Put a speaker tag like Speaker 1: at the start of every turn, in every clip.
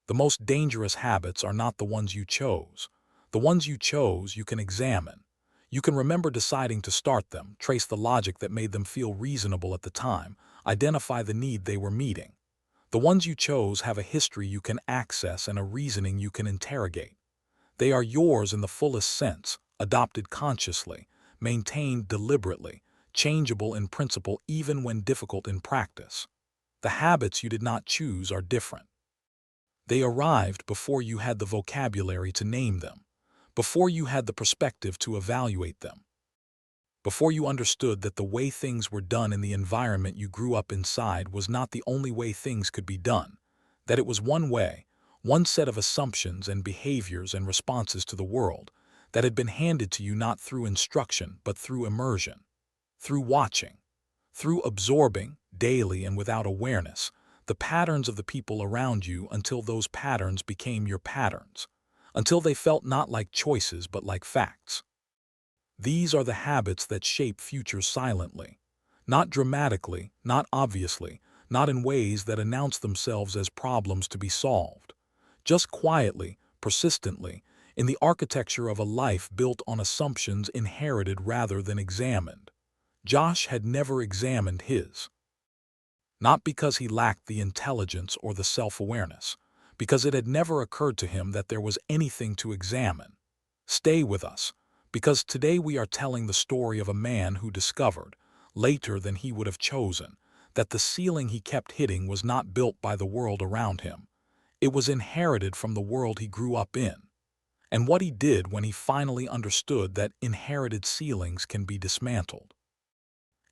Speaker 1: The most dangerous habits are not the ones you chose. The ones you chose you can examine. You can remember deciding to start them, trace the logic that made them feel reasonable at the time, identify the need they were meeting. The ones you chose have a history you can access and a reasoning you can interrogate. They are yours in the fullest sense, adopted consciously, maintained deliberately, changeable in principle even when difficult in practice. The habits you did not choose are different. They arrived before you had the vocabulary to name them, before you had the perspective to evaluate them, before you understood that the way things were done in the environment you grew up inside was not the only way things could be done, that it was one way, one set of assumptions and behaviors and responses to the world that had been handed to you not through instruction but through immersion, through watching, through absorbing, daily and without awareness, the patterns of the people around you until those patterns became your patterns, until they felt not like choices but like facts. These are the habits that shape futures silently, not dramatically, not obviously, not in ways that announce themselves as problems to be solved, just quietly, persistently, in the architecture of a life built on assumptions inherited rather than examined. Josh had never examined his. Not because he lacked the intelligence or the self-awareness, because it had never occurred to him that there was anything to examine. Stay with us, because today we are telling the story of a man who discovered, later than he would have chosen, that the ceiling he kept hitting was not built by the world around him. It was inherited from the world he grew up in. And what he did when he finally understood that inherited ceilings can be dismantled.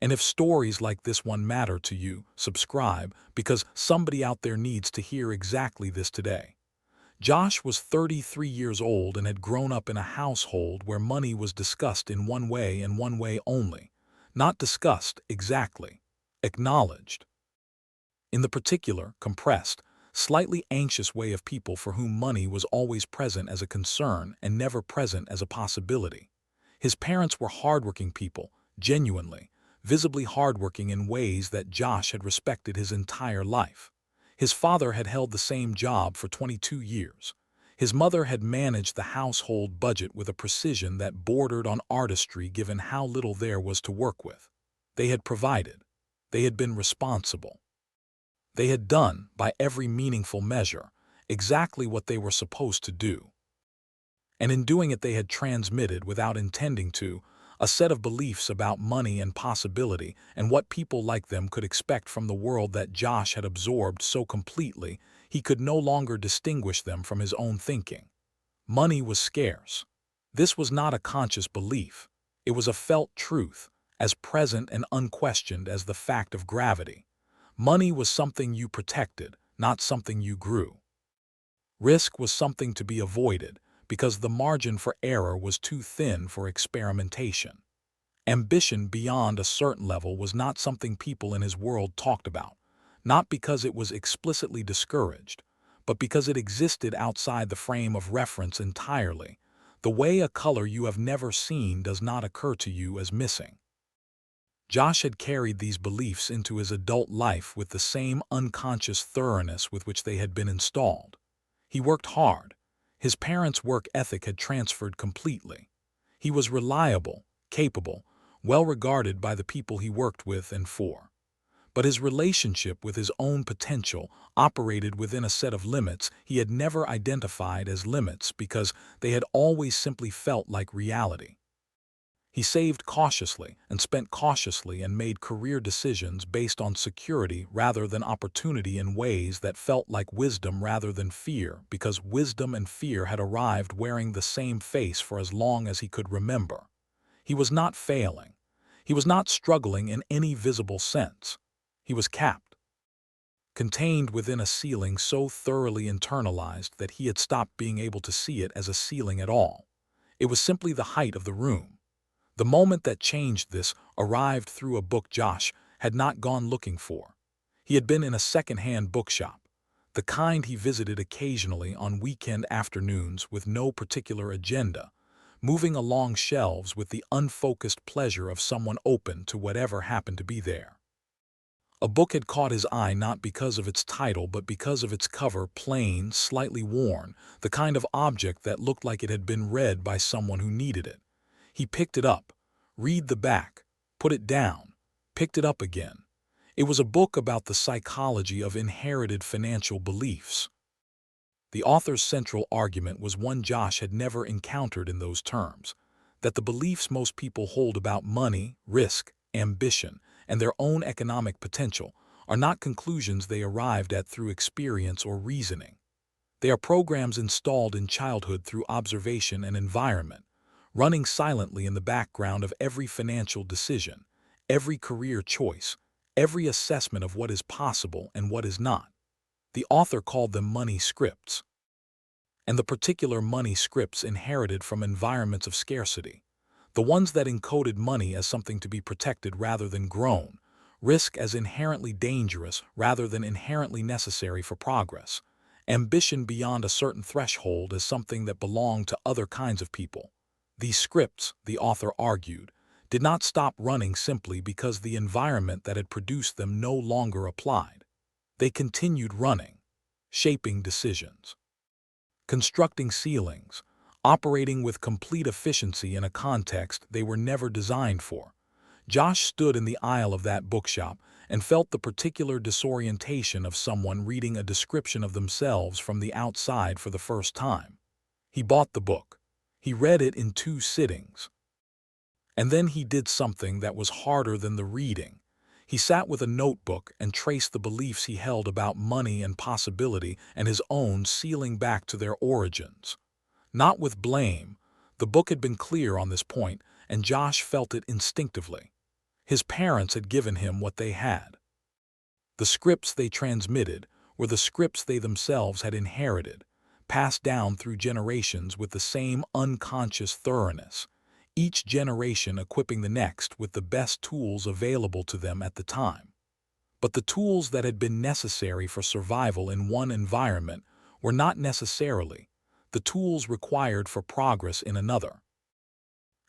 Speaker 1: And if stories like this one matter to you, subscribe, because somebody out there needs to hear exactly this today. Josh was 33 years old and had grown up in a household where money was discussed in one way and one way only. Not discussed exactly, acknowledged. In the particular, compressed, slightly anxious way of people for whom money was always present as a concern and never present as a possibility. His parents were hardworking people, genuinely, visibly hardworking in ways that Josh had respected his entire life. His father had held the same job for 22 years. His mother had managed the household budget with a precision that bordered on artistry given how little there was to work with. They had provided. They had been responsible. They had done, by every meaningful measure, exactly what they were supposed to do. And in doing it they had transmitted, without intending to, a set of beliefs about money and possibility and what people like them could expect from the world that Josh had absorbed so completely he could no longer distinguish them from his own thinking. Money was scarce. This was not a conscious belief. It was a felt truth, as present and unquestioned as the fact of gravity. Money was something you protected, not something you grew. Risk was something to be avoided, because the margin for error was too thin for experimentation. Ambition beyond a certain level was not something people in his world talked about, not because it was explicitly discouraged, but because it existed outside the frame of reference entirely. The way a color you have never seen does not occur to you as missing. Josh had carried these beliefs into his adult life with the same unconscious thoroughness with which they had been installed. He worked hard. His parents' work ethic had transferred completely. He was reliable, capable, well regarded by the people he worked with and for. But his relationship with his own potential operated within a set of limits he had never identified as limits because they had always simply felt like reality. He saved cautiously and spent cautiously and made career decisions based on security rather than opportunity in ways that felt like wisdom rather than fear, because wisdom and fear had arrived wearing the same face for as long as he could remember. He was not failing. He was not struggling in any visible sense. He was capped, contained within a ceiling so thoroughly internalized that he had stopped being able to see it as a ceiling at all. It was simply the height of the room. The moment that changed this arrived through a book Josh had not gone looking for. He had been in a second-hand bookshop, the kind he visited occasionally on weekend afternoons with no particular agenda, moving along shelves with the unfocused pleasure of someone open to whatever happened to be there. A book had caught his eye not because of its title but because of its cover, plain, slightly worn, the kind of object that looked like it had been read by someone who needed it. He picked it up, read the back, put it down, picked it up again. It was a book about the psychology of inherited financial beliefs. The author's central argument was one Josh had never encountered in those terms, that the beliefs most people hold about money, risk, ambition, and their own economic potential are not conclusions they arrived at through experience or reasoning. They are programs installed in childhood through observation and environment, running silently in the background of every financial decision, every career choice, every assessment of what is possible and what is not. The author called them money scripts, and the particular money scripts inherited from environments of scarcity, the ones that encoded money as something to be protected rather than grown, risk as inherently dangerous rather than inherently necessary for progress, ambition beyond a certain threshold as something that belonged to other kinds of people. These scripts, the author argued, did not stop running simply because the environment that had produced them no longer applied. They continued running, shaping decisions, constructing ceilings, operating with complete efficiency in a context they were never designed for. Josh stood in the aisle of that bookshop and felt the particular disorientation of someone reading a description of themselves from the outside for the first time. He bought the book. He read it in 2 sittings. And then he did something that was harder than the reading. He sat with a notebook and traced the beliefs he held about money and possibility and his own, sealing back to their origins. Not with blame. The book had been clear on this point, and Josh felt it instinctively. His parents had given him what they had. The scripts they transmitted were the scripts they themselves had inherited, passed down through generations with the same unconscious thoroughness, each generation equipping the next with the best tools available to them at the time. But the tools that had been necessary for survival in one environment were not necessarily the tools required for progress in another.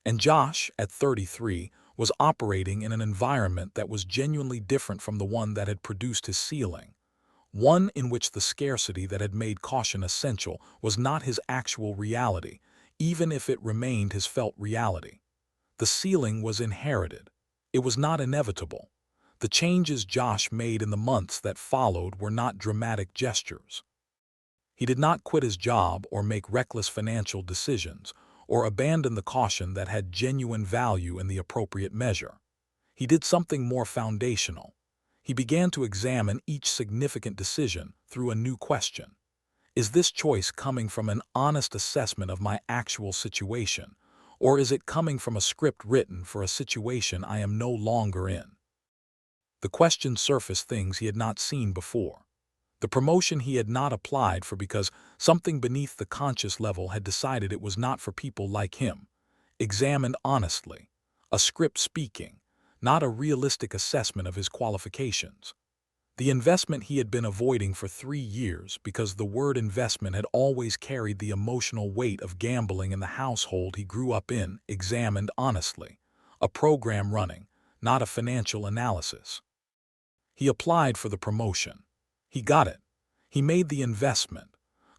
Speaker 1: And Josh, at 33, was operating in an environment that was genuinely different from the one that had produced his ceiling, one in which the scarcity that had made caution essential was not his actual reality, even if it remained his felt reality. The ceiling was inherited. It was not inevitable. The changes Josh made in the months that followed were not dramatic gestures. He did not quit his job or make reckless financial decisions or abandon the caution that had genuine value in the appropriate measure. He did something more foundational. He began to examine each significant decision through a new question. Is this choice coming from an honest assessment of my actual situation, or is it coming from a script written for a situation I am no longer in? The question surfaced things he had not seen before. The promotion he had not applied for because something beneath the conscious level had decided it was not for people like him. Examined honestly. A script speaking, not a realistic assessment of his qualifications. The investment he had been avoiding for 3 years because the word investment had always carried the emotional weight of gambling in the household he grew up in, examined honestly. A program running, not a financial analysis. He applied for the promotion. He got it. He made the investment,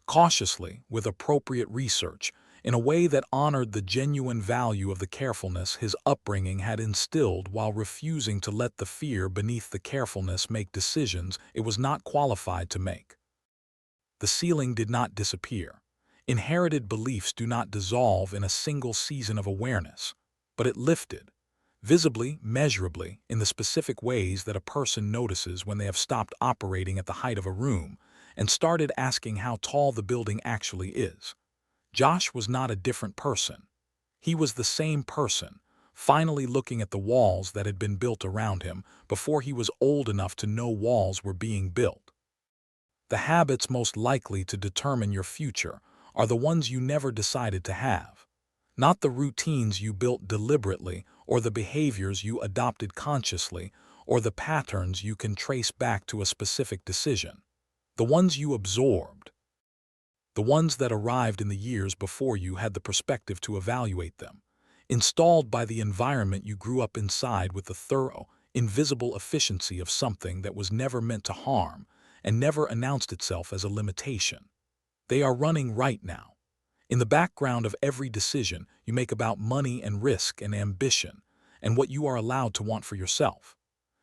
Speaker 1: cautiously, with appropriate research, in a way that honored the genuine value of the carefulness his upbringing had instilled while refusing to let the fear beneath the carefulness make decisions it was not qualified to make. The ceiling did not disappear. Inherited beliefs do not dissolve in a single season of awareness, but it lifted, visibly, measurably, in the specific ways that a person notices when they have stopped operating at the height of a room and started asking how tall the building actually is. Josh was not a different person. He was the same person, finally looking at the walls that had been built around him before he was old enough to know walls were being built. The habits most likely to determine your future are the ones you never decided to have, not the routines you built deliberately or the behaviors you adopted consciously or the patterns you can trace back to a specific decision. The ones you absorbed, the ones that arrived in the years before you had the perspective to evaluate them, installed by the environment you grew up inside with the thorough, invisible efficiency of something that was never meant to harm and never announced itself as a limitation. They are running right now. In the background of every decision you make about money and risk and ambition and what you are allowed to want for yourself,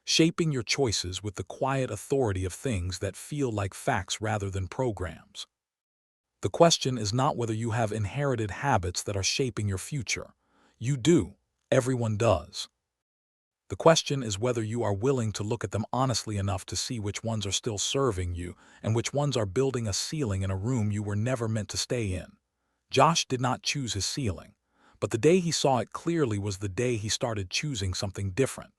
Speaker 1: shaping your choices with the quiet authority of things that feel like facts rather than programs. The question is not whether you have inherited habits that are shaping your future. You do. Everyone does. The question is whether you are willing to look at them honestly enough to see which ones are still serving you and which ones are building a ceiling in a room you were never meant to stay in. Josh did not choose his ceiling, but the day he saw it clearly was the day he started choosing something different.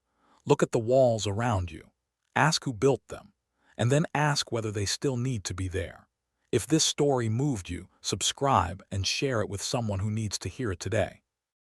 Speaker 1: Look at the walls around you. Ask who built them, and then ask whether they still need to be there. If this story moved you, subscribe and share it with someone who needs to hear it today.